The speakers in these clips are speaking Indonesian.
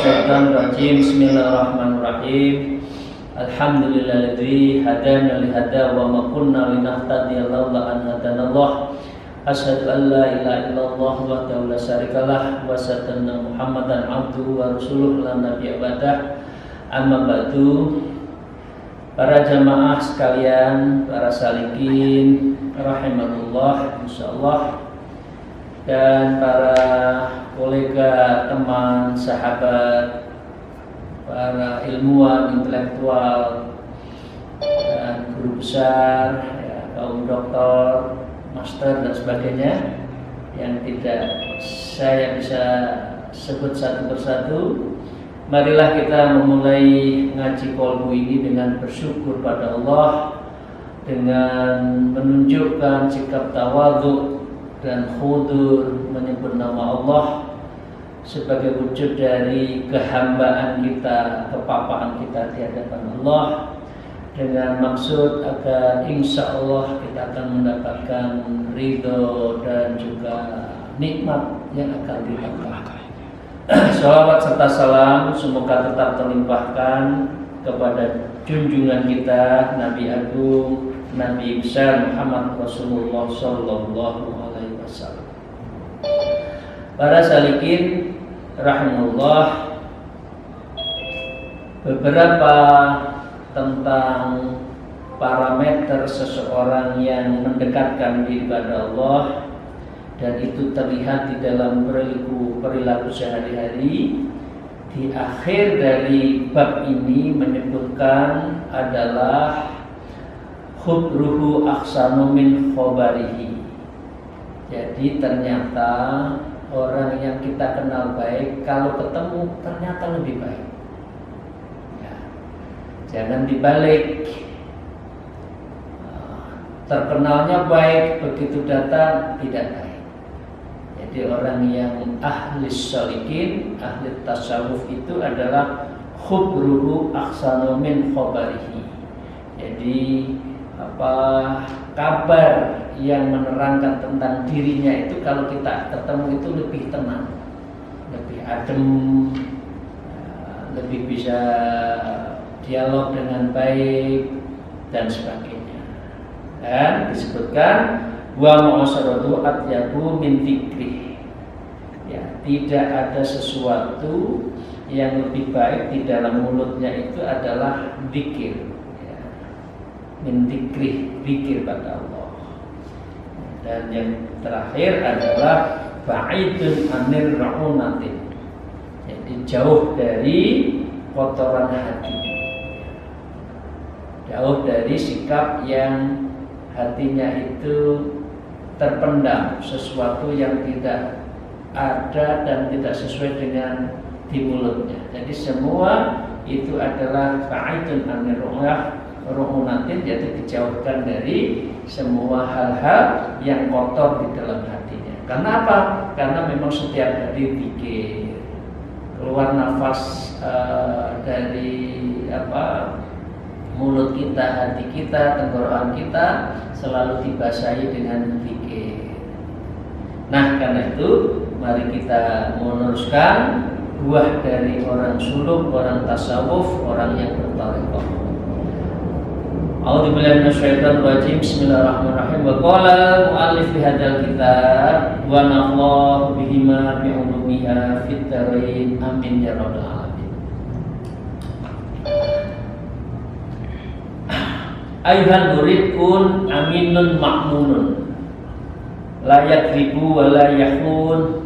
minasyaitonirrajim. Bismillahirrahmanirrahim. Alhamdulillahilladzi hadana li hada wa ma kunna linahtadiya laula an hadanallah. Asyhadu an la ilaha illallah wahdahu la syarikalah wa asyhadu anna Muhammadan abduhu wa rasuluh la nabiyya ba'dah. Amma ba'du. Para jamaah sekalian, para salikin rahimakumullah insyaallah, dan para kolega, teman, sahabat, para ilmuwan, intelektual, dan guru besar, ya, kaum doktor, master dan sebagainya yang tidak saya bisa sebut satu persatu. Marilah kita memulai ngaji kolbu ini dengan bersyukur pada Allah, dengan menunjukkan sikap tawadhu dan khudur, menyebut nama Allah sebagai wujud dari kehambaan kita, kepapaan kita di hadapan Allah, dengan maksud agar insya Allah kita akan mendapatkan ridho dan juga nikmat yang akan dilimpahkan. Shalawat serta salam semoga tetap terlimpahkan kepada junjungan kita Nabi Agung, Nabi besar Muhammad Rasulullah Sallallahu Alaihi Wasallam. Para salikin rahimahullah, beberapa tentang parameter seseorang yang mendekatkan diri kepada Allah, dan itu terlihat di dalam perilaku sehari-hari. Di akhir dari bab ini menyebutkan adalah khubruhu aksanu min khobarihi. Jadi ternyata orang yang kita kenal baik, kalau ketemu ternyata lebih baik. Ya. Jangan dibalik. Terkenalnya baik, begitu datang tidak baik. Jadi orang yang ahli sholikin, ahli tasawuf itu adalah khubruhu aksanu min khobarihi. Jadi kabar yang menerangkan tentang dirinya itu kalau kita ketemu itu lebih tenang, lebih adem, lebih bisa dialog dengan baik dan sebagainya. Dan disebutkan wa mu'asaratu atyabu min dzikri. Ya, tidak ada sesuatu yang lebih baik di dalam mulutnya itu adalah zikir. Ya. Min dzikri, zikir pada Allah. Dan yang terakhir adalah ba'idun anir ra'unati. Jadi jauh dari kotoran hati. Jauh dari sikap yang hatinya itu terpendam, sesuatu yang tidak ada dan tidak sesuai dengan di mulutnya. Jadi semua itu adalah ba'idun anir ru'unatin, yaitu dijauhkan dari semua hal-hal yang kotor di dalam hatinya. Kenapa? Karena memang setiap hari pikir, keluar nafas dari mulut kita, hati kita, tenggorokan kita selalu dibasahi dengan pikir. Nah, karena itu mari kita meneruskan buah dari orang suluk, orang tasawuf, orang yang bertarekat. A'udzubillahi minasyaitonir rajim. Bismillahirrahmanirrahim. Wa qala mu'allif fi hadzal kitab wa nafallahu bihima bi ulumiha fit dharain amin ya rabbal alamin. Ayuhan murid kun aminun ma'munun, la yakribu wa la yahun,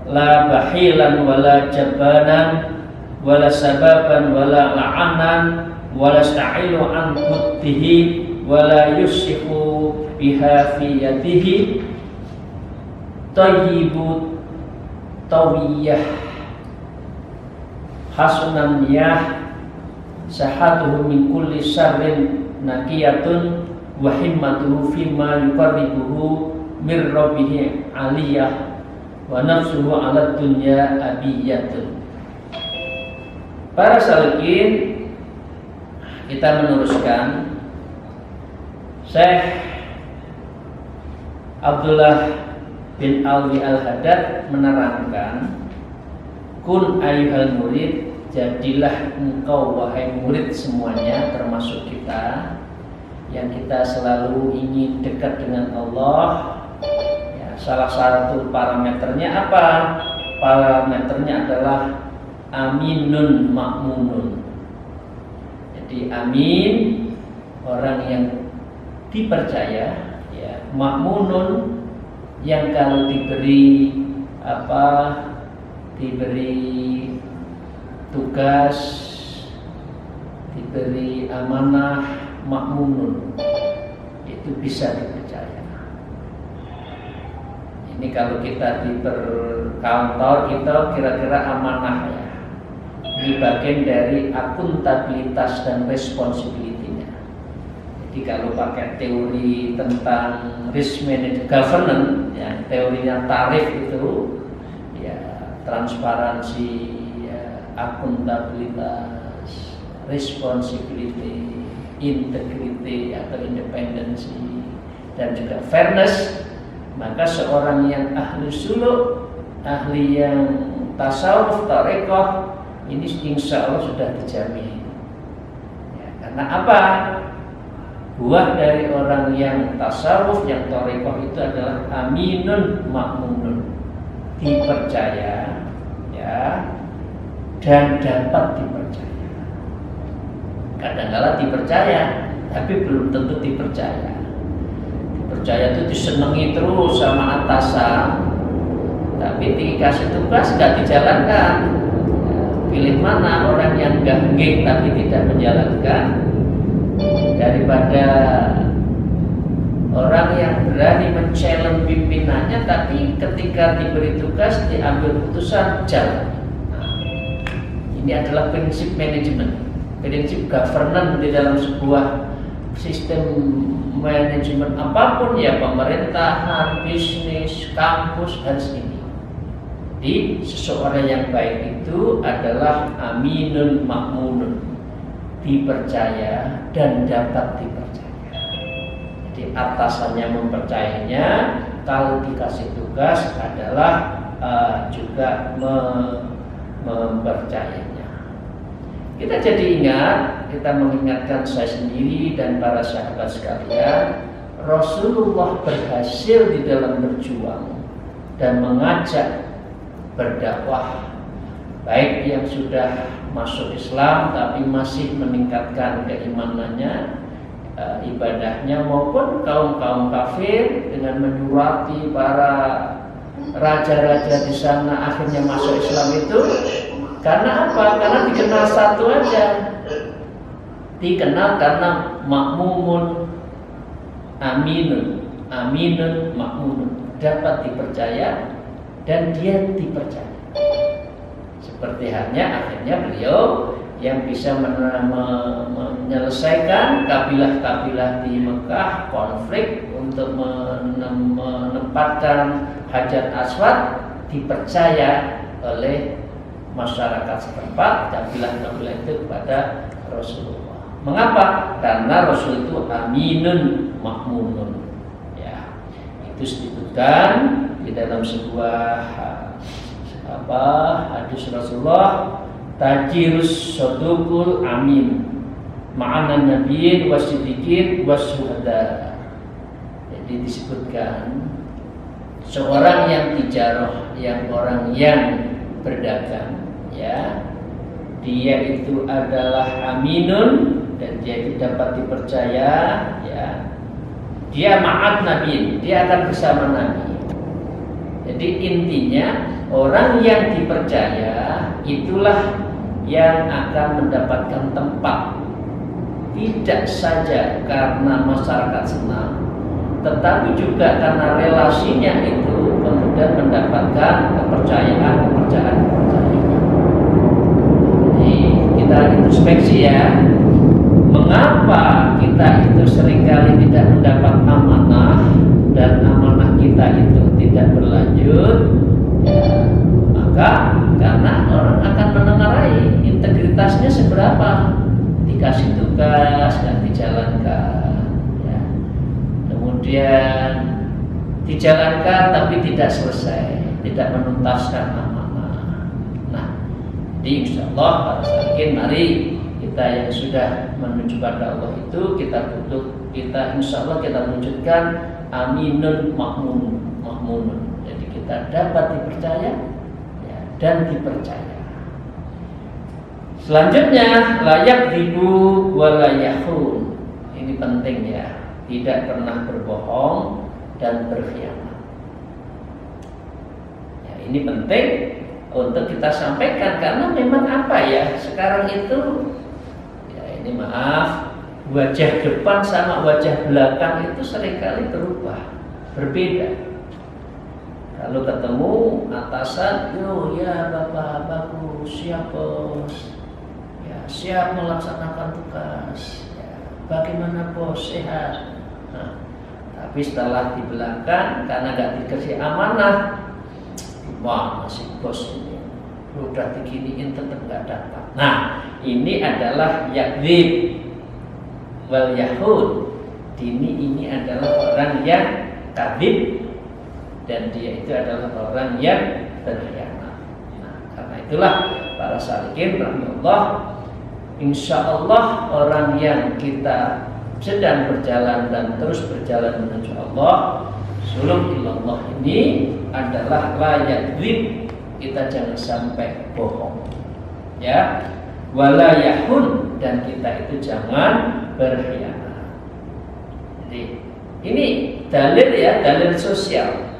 la bahilan wa la jabanan, wa la sababan wa la la'anan, wa la sta'ilu an kuddihi, wa la yusihu biha fi yadihi, tayyibu tawiyah, hasunan niyah, sahatuhu min kulli syarrin nakiyatun, wa himmatuhu fima yuqarribuhu mir rabbihi aliyah, wa nafsuhu ala dunya abiyatun. Para salikin, kita meneruskan. Syekh Abdullah bin Alwi Al-Haddad menerangkan Kun ayyuhal murid, jadilah engkau wahai murid semuanya, termasuk kita yang kita selalu ingin dekat dengan Allah. Ya, salah satu parameternya apa? Parameternya adalah aminun makmunun. Jadi amin, orang yang dipercaya, ya, makmunun, yang kalau diberi diberi tugas, diberi amanah, makmunun, itu bisa dipercaya. Ini kalau kita di kantor kita kira-kira amanah, ya. Ini bagian dari akuntabilitas dan responsibility-nya. Jadi kalau pakai teori tentang risk management governance, ya, teorinya tarif itu, ya, transparansi, ya, akuntabilitas, responsibility, integrity atau independensi, dan juga fairness. Maka seorang yang ahli suluk, ahli yang tasawuf, tarekoh, ini insya Allah sudah dijamin. Ya, karena apa? Buah dari orang yang tasawuf, yang tarekoh itu adalah aminun makmunun, dipercaya, ya, dan dapat dipercaya. Kadang-kala dipercaya, tapi belum tentu dipercaya. Dipercaya itu disenangi terus sama atasan, tapi dikasih tugas nggak dijalankan. Pilih mana orang yang ganggeng tapi tidak menjalankan, daripada orang yang berani men-challenge pimpinannya tapi ketika diberi tugas diambil keputusan jalan. Nah, ini adalah prinsip manajemen, prinsip governance di dalam sebuah sistem manajemen apapun, ya, pemerintahan, bisnis, kampus, harus ini. Jadi seseorang yang baik itu adalah aminun makmunun, dipercaya dan dapat dipercaya. Jadi atasannya mempercayainya, kalau dikasih tugas adalah juga mempercayainya. Kita jadi ingat, kita mengingatkan saya sendiri dan para sahabat sekalian, Rasulullah berhasil di dalam berjuang dan mengajak berdakwah, baik yang sudah masuk Islam tapi masih meningkatkan keimanannya, ibadahnya, maupun kaum kafir dengan menyurati para raja-raja di sana akhirnya masuk Islam itu. Karena apa? Karena dikenal satu aja, dikenal karena makmumun aminun, aminun makmunun, dapat dipercaya dan dia dipercaya. Seperti halnya akhirnya beliau yang bisa menyelesaikan kabilah-kabilah di Mekah konflik untuk menempatkan Hajar Aswad, dipercaya oleh masyarakat setempat, kabilah-kabilah itu kepada Rasulullah. Mengapa? Karena Rasul itu aminun makmunun, ya. Itu disebutkan di dalam sebuah hadis Rasulullah, tajirus sodukul amin ma'anan nabiyyin wasiddiqin wasyuhada. Jadi disebutkan seorang yang tijarah, yang orang yang berdagang, ya, dia itu adalah aminun dan dia itu dapat dipercaya, ya. Dia ma'at nabi, dia akan bersama Nabi. Jadi intinya orang yang dipercaya itulah yang akan mendapatkan tempat, tidak saja karena masyarakat senang, tetapi juga karena relasinya itu kemudian mendapatkan kepercayaan. Jadi kita introspeksi, ya, mengapa kita itu seringkali tidak mendapat amanah dan amanah kita itu tidak berlanjut, ya, maka karena orang akan menengarai integritasnya seberapa, dikasih tugas dan dijalankan, ya. Kemudian dijalankan tapi tidak selesai, tidak menuntaskan amanah. Nah, Jadi insyaallah para salikin, mari kita yang sudah menuju pada Allah itu kita insyaallah kita wujudkan aminun makmunun. Jadi kita dapat dipercaya ya, dan dipercaya. Selanjutnya layak ribu walayahun. Ini penting ya, tidak pernah berbohong dan berkhianat. Ya, ini penting untuk kita sampaikan karena memang apa ya sekarang itu ya ini maaf, wajah depan sama wajah belakang itu seringkali berubah, berbeda. Kalau ketemu atasan, yo ya bapak bagus, siap bos, ya siap melaksanakan tugas, ya, bagaimana bos, sehat. Nah, tapi setelah di belakang karena gak dikasih amanah, wah masih bos ini udah diginiin tetap gak datang. Nah ini adalah yakdzib wal yahud. Ini adalah orang yang kadzib dan dia itu adalah orang yang berkhianat. Nah, karena itulah para salikin rahimahullah, insyaallah orang yang kita sedang berjalan dan terus berjalan menuju Allah, suluk ilallah ini adalah layak dzib, kita jangan sampai bohong. Ya, wala yahun, dan kita itu jangan berkhianat. Jadi ini dalil ya, dalil sosial.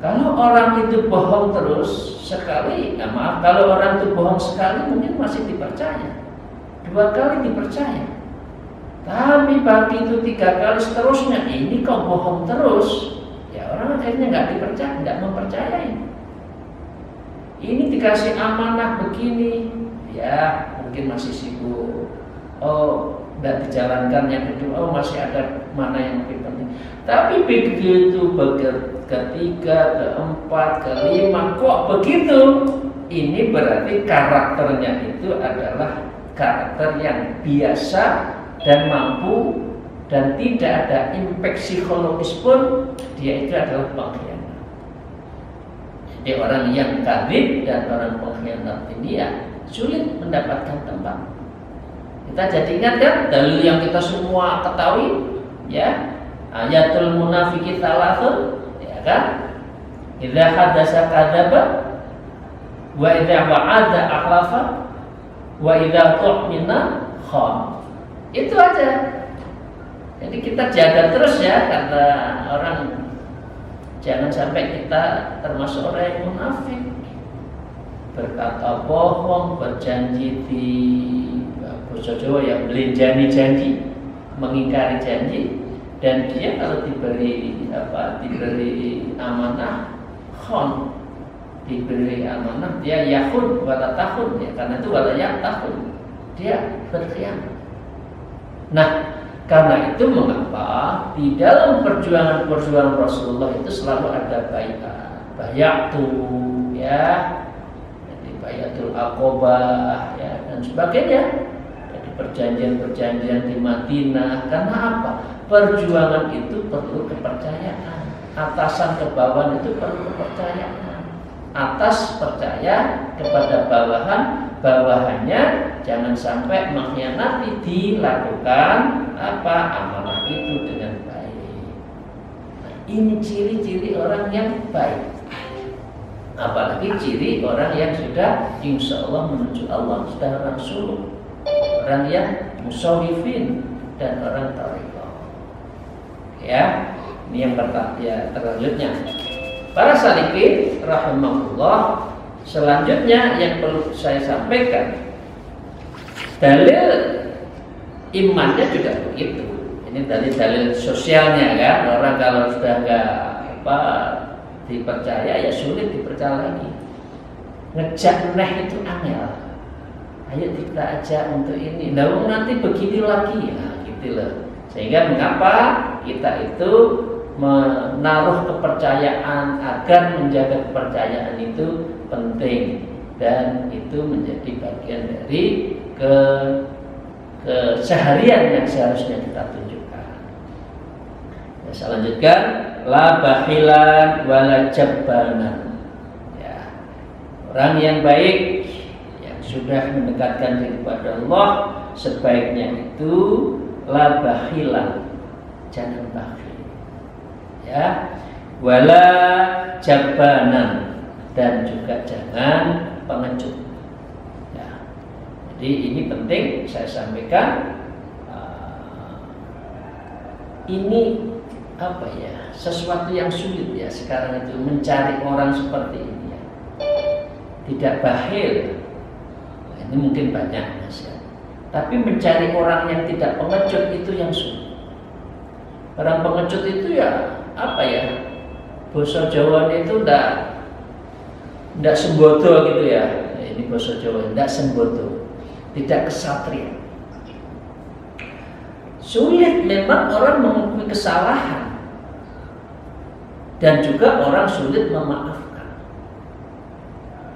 Kalau orang itu bohong terus sekali, ya maaf, kalau orang itu bohong sekali mungkin masih dipercaya, 2 kali dipercaya. Tapi bagi itu 3 kali seterusnya, ini kok bohong terus, ya orang akhirnya nggak dipercaya, nggak mempercayai. Ini dikasih amanah begini, ya mungkin masih sibuk. Oh, nggak dijalankan yang kedua, oh masih ada mana yang lebih penting. Tapi begitu ketiga, keempat, kelima, kok begitu? Ini berarti karakternya itu adalah karakter yang biasa dan mampu dan tidak ada impact psikologis pun, dia itu adalah pengkhianat. Jadi orang yang kadzib dan orang pengkhianat ini ya sulit mendapatkan tempat. Kita jadi ingat kan dalil yang kita semua ketahui ya, ayatul munafiqi thalathun, ya kan? Idza hadatsa kadzaba wa idza wa'ada akhlafa wa idza tu'mina khan. Itu aja. Jadi kita jaga terus ya, karena orang jangan sampai kita termasuk orang yang munafik, berkata bohong, berjanji di bahasa Jawa ya belenjani janji, mengingkari janji, dan dia kalau diberi amanah khon, diberi amanah dia yahud wala tahun ya, karena itu wala tahun dia berkhianat. Nah, karena itu mengapa di dalam perjuangan Rasulullah itu selalu ada bayatu ya, jadi bayatul aqobah ya dan sebagainya. Jadi perjanjian-perjanjian di Madinah. Karena apa? Perjuangan itu perlu kepercayaan. Atasan ke bawahan itu perlu kepercayaan. Atas percaya kepada bawahan, bawahannya jangan sampai mengkhianati, dilakukan amanah itu dengan baik. Nah, ini ciri-ciri orang yang baik. Apalagi ciri orang yang sudah insya Allah menuju Allah, sudah orang suluk, orang yang musawifin dan orang tariqah. Ya, ini yang pertama ya, selanjutnya. Para salikin rahimahullah, selanjutnya yang perlu saya sampaikan, dalil imannya juga begitu. Ini dalil sosialnya kan, orang kalau sudah nggak dipercaya ya sulit dipercaya lagi. Ngejak neh itu angel. Ayo kita ajak untuk ini, namun nanti begini lagi ya, gitu loh. Sehingga mengapa kita itu menaruh kepercayaan, agar menjaga kepercayaan itu penting dan itu menjadi bagian dari keseharian yang seharusnya kita tunjukkan. Ya, saya lanjutkan, la bakhilan wala jabbanan. Ya, orang yang baik, ya, sudah mendekatkan diri kepada Allah, sebaiknya itu la bakhilan, jangan bakhil. Ya, wala jabanan, dan juga jangan pengecut. Ya. Jadi ini penting saya sampaikan. Ini apa ya, sesuatu yang sulit ya sekarang itu mencari orang seperti ini ya. Tidak bakhil. Nah, ini mungkin banyak Mas ya. Tapi mencari orang yang tidak pengecut itu yang sulit. Orang pengecut itu ya apa ya? Bahasa Jawa itu ndak sembodo gitu ya. Ini bahasa Jawa, ndak sembodo. Tidak kesatria. Sulit memang orang mengakui kesalahan, dan juga orang sulit memaafkan.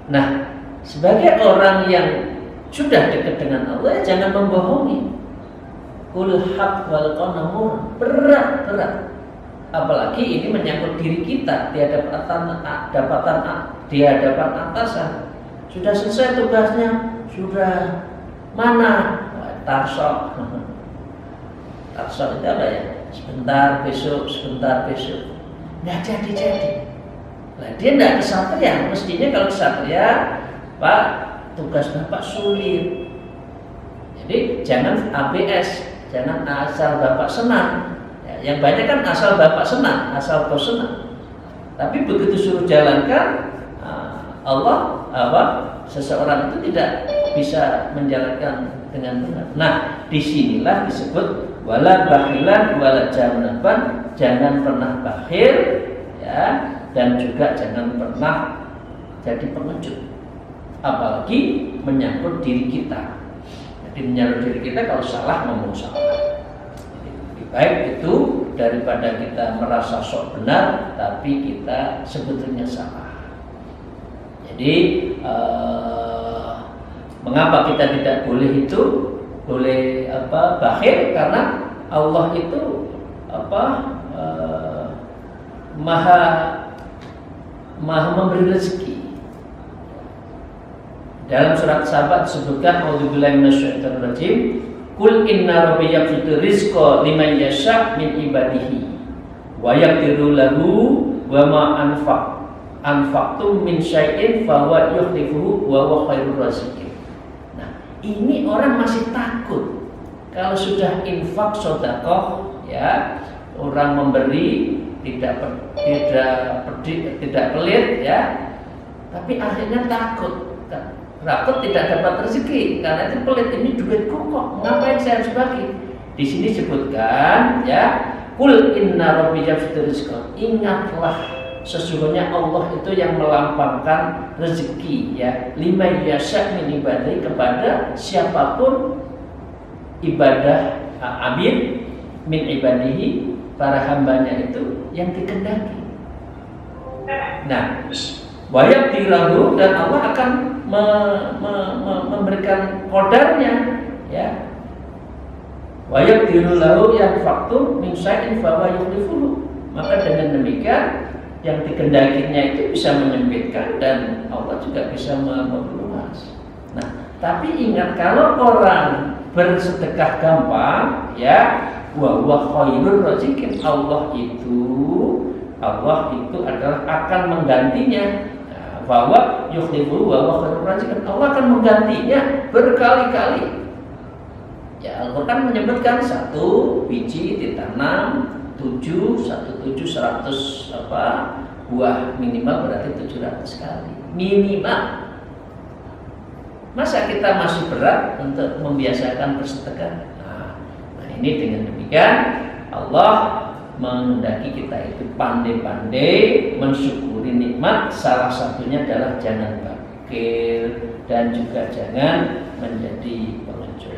Nah, sebagai orang yang sudah dekat dengan Allah, jangan membohongi. Qul haq wal qanamur, berat. Apalagi ini menyangkut diri kita di hadapan atasan. Sudah selesai tugasnya, sudah mana? Tarsok itu apa ya? Sebentar besok. Nggak jadi. Nah, dia nggak kesatria. Mestinya kalau kesatria, Pak, tugas Bapak sulit. Jadi jangan ABS, jangan asal Bapak senang. Ya, yang banyak kan asal Bapak senang, asal bos senang. Tapi begitu suruh jalankan, seseorang itu tidak bisa menjalankan dengan benar. Nah, disinilah disebut wala bakhilan wala janaban, jangan pernah bakhil ya, dan juga jangan pernah jadi pengecut, apalagi menyangkut diri kita. Jadi menyangkut diri kita, kalau salah ngomong salah. Jadi, lebih baik itu daripada kita merasa sok benar tapi kita sebetulnya salah. Jadi mengapa kita tidak boleh bakhil? Karena Allah itu maha memberi rezeki. Dalam surat Sabat disebutkan a'udzubillahi minasyaitonir rajim, qul inna rabbi yabsutu rizqa liman yasha' min ibadihi wa yaqdiru lahu wa ma anfaqtum min syai'in fa huwa yukhlifuhu wa huwa khairur raziqin. Ini orang masih takut kalau sudah infak sedekah ya, orang memberi tidak pelit ya, tapi akhirnya takut tidak dapat rezeki karena itu pelit. Ini duitku kok, ngapain saya harus bagi? Di sini disebutkan ya, qul inna rabbi yabsutu rizqa, ingatlah sesungguhnya Allah itu yang melampangkan rezeki ya, liman yasha' min ibadihi, kepada siapapun ibadah amin min ibadihi, para hambanya itu yang dikehendaki. Nah, wayak dirahu, dan Allah akan memberikan kodarnya ya. Wayak dirulahu yang faktum min syai'in fa huwa yukhlifuhu, maka dengan demikian yang dikehendakinya itu bisa menyempitkan dan Allah juga bisa memperluas. Nah, tapi ingat, kalau orang bersedekah gampang ya, wa huwa khairur raziqin, Allah itu adalah akan menggantinya. Bahwa yukhlifu wa huwa khairur raziqin, Allah akan menggantinya berkali-kali. Ya, Al-Qur'an menyebutkan 1 biji ditanam 100 buah, minimal berarti 700 kali minimal. Masa kita masih berat untuk membiasakan bersedekah? Nah, ini dengan demikian Allah menghendaki kita itu pandai-pandai mensyukuri nikmat. Salah satunya adalah jangan bakhil dan juga jangan menjadi pengecut.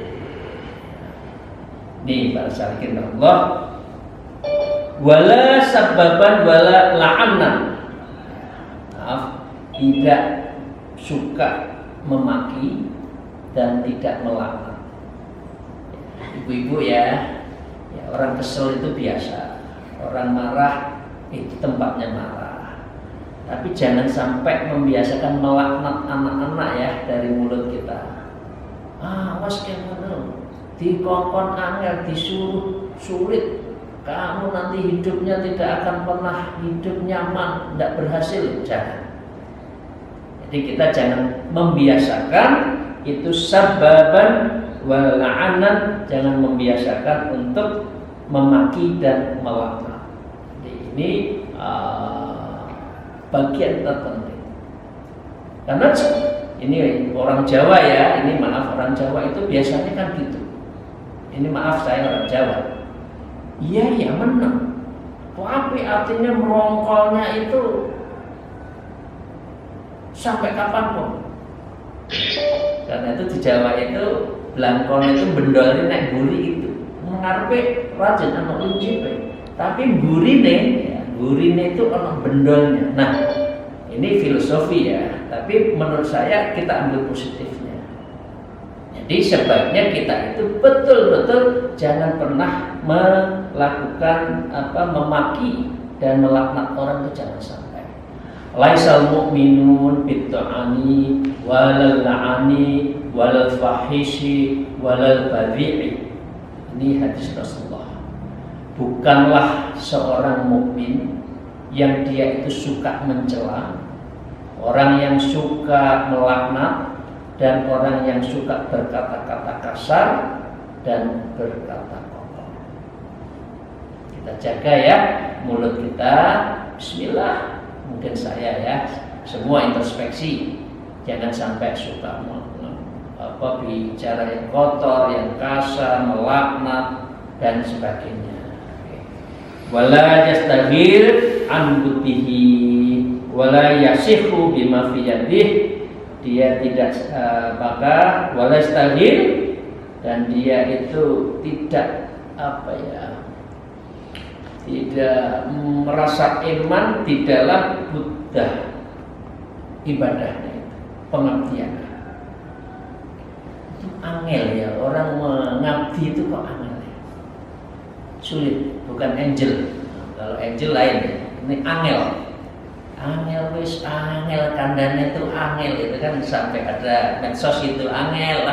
Nih para salikin Allah, wala sababan wala la'anan, tidak suka memaki dan tidak melaknat. Ibu-ibu ya, orang kesel itu biasa, orang marah itu tempatnya marah. Tapi jangan sampai membiasakan melaknat anak-anak ya dari mulut kita. Awas kamu dikongkon angel, disuruh sulit, kamu nanti hidupnya tidak akan pernah hidup nyaman, tidak berhasil. Jangan. Jadi kita jangan membiasakan itu sababan wal la'anan, jangan membiasakan untuk memaki dan melaknat. Jadi ini bagian terpenting. Karena ini orang Jawa ya, ini maaf orang Jawa itu biasanya kan gitu. Ini maaf saya orang Jawa. Iya ya menang. Tapi artinya merongkolnya itu sampai kapanpun. Karena itu di Jawa itu belangkon itu bendolnya naik buri itu. Mengarepe rajin anak luncipe. Tapi burine itu anak bendolnya. Nah, ini filosofi ya. Tapi menurut saya kita ambil positifnya. Jadi sebaiknya kita itu betul-betul jangan pernah melakukan memaki dan melaknat orang, itu jangan sampai. Laisal mu'minun bitta'ani walal la'ani walal fahishi walal badhi'i. Ini hadis Rasulullah. Bukanlah seorang mukmin yang dia itu suka mencela, orang yang suka melaknat, dan orang yang suka berkata-kata kasar dan berkata kotor. Kita jaga ya mulut kita. Bismillah. Mungkin saya ya, semua introspeksi. Jangan sampai suka bicara yang kotor, yang kasar, melaknat dan sebagainya. Wala yastaghir an butihi wala yasihu bima fi yadihi. Dia tidak maka wala yastaghir, dan dia itu tidak tidak merasa iman di dalam Buddha ibadahnya itu, pengabdian. Itu angel ya, orang mengabdi itu kok angel ya? Sulit, bukan angel. Kalau angel lain ya, ini angel. Angel kandangnya itu angel, itu kan sampai ada medsos itu angel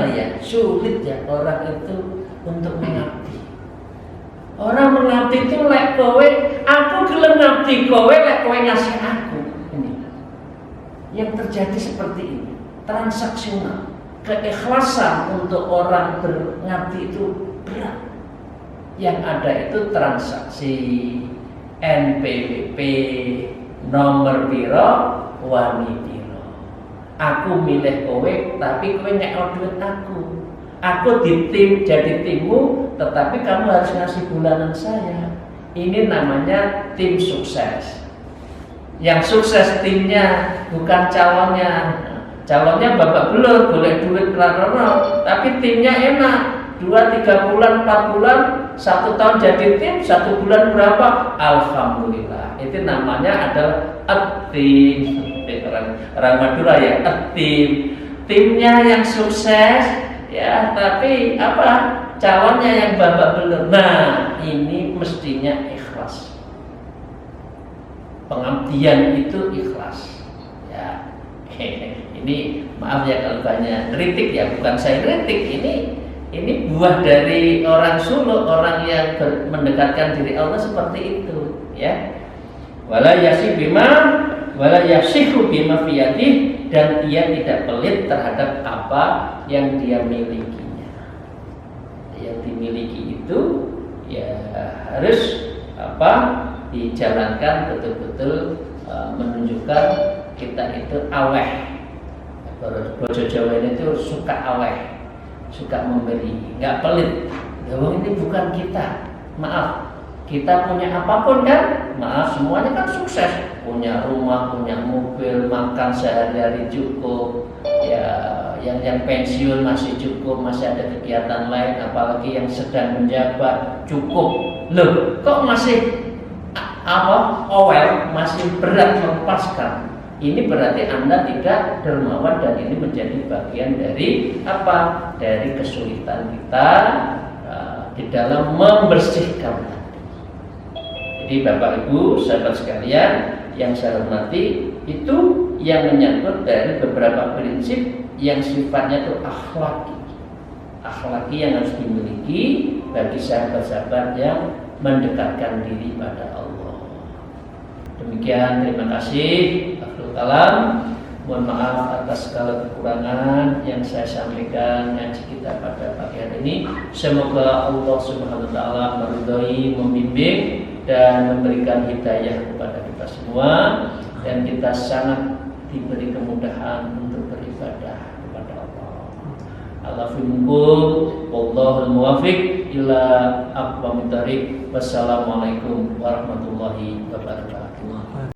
ya, sulit ya orang itu untuk mengabdi. Orang mengabdi itu lek kowe, aku gelem ngabdi kowe, lek kowe ngasih aku. Ini yang terjadi seperti ini, transaksional. Keikhlasan untuk orang mengabdi itu berat. Yang ada itu transaksi, NPWP, nomor piro, wani piro. Aku milih kowe, tapi kowe nyekor duit aku. Aku jadi timmu, tetapi kamu harus ngasih bulanan saya. Ini namanya tim sukses. Yang sukses timnya, bukan calonnya. Calonnya babak belur, boleh duit rano, tapi timnya enak. 2-3 bulan, 4 bulan, 1 tahun jadi tim, 1 bulan berapa? Alhamdulillah. Itu namanya adalah tim. Orang Madura ya, tim. Timnya yang sukses. Ya, tapi calonnya yang babak belur. Nah, ini mestinya ikhlas. Pengabdian itu ikhlas. Ya, ini maaf ya kalau banyak kritik ya, bukan saya kritik. Ini buah dari orang suluk, orang yang mendekatkan diri Allah seperti itu. Ya, wala yasihu bima fi yadihi, dan ia tidak pelit terhadap apa yang dia milikinya. Yang dimiliki itu ya harus dijalankan betul-betul, menunjukkan kita itu aweh. Bojo Jawa ini itu suka aweh, suka memberi, nggak pelit. Ini bukan kita, maaf. Kita punya apapun kan, maaf, semuanya kan sukses. Punya rumah, punya mobil, makan sehari-hari cukup. Ya, yang pensiun masih cukup, masih ada kegiatan lain. Apalagi yang sedang menjabat cukup. Loh, kok masih masih berat melepaskan? Ini berarti Anda tidak dermawan, dan ini menjadi bagian dari dari kesulitan kita di dalam membersihkan hati. Jadi Bapak Ibu sahabat sekalian yang saya hormati, itu yang menyangkut dari beberapa prinsip yang sifatnya itu akhlaki yang harus dimiliki bagi sahabat-sahabat yang mendekatkan diri pada Allah. Demikian, terima kasih. Akhirul kalam. Mohon maaf atas segala kekurangan yang saya sampaikan ngaji kita pada pagi hari ini. Semoga Allah Subhanahu wa taala meridhai, membimbing dan memberikan hidayah kepada kita semua, dan kita sangat diberi kemudahan untuk beribadah kepada Allah. Allah fiikum, wallahul muwaffiq ila aqwamit thoriq. Wassalamualaikum warahmatullahi wabarakatuh.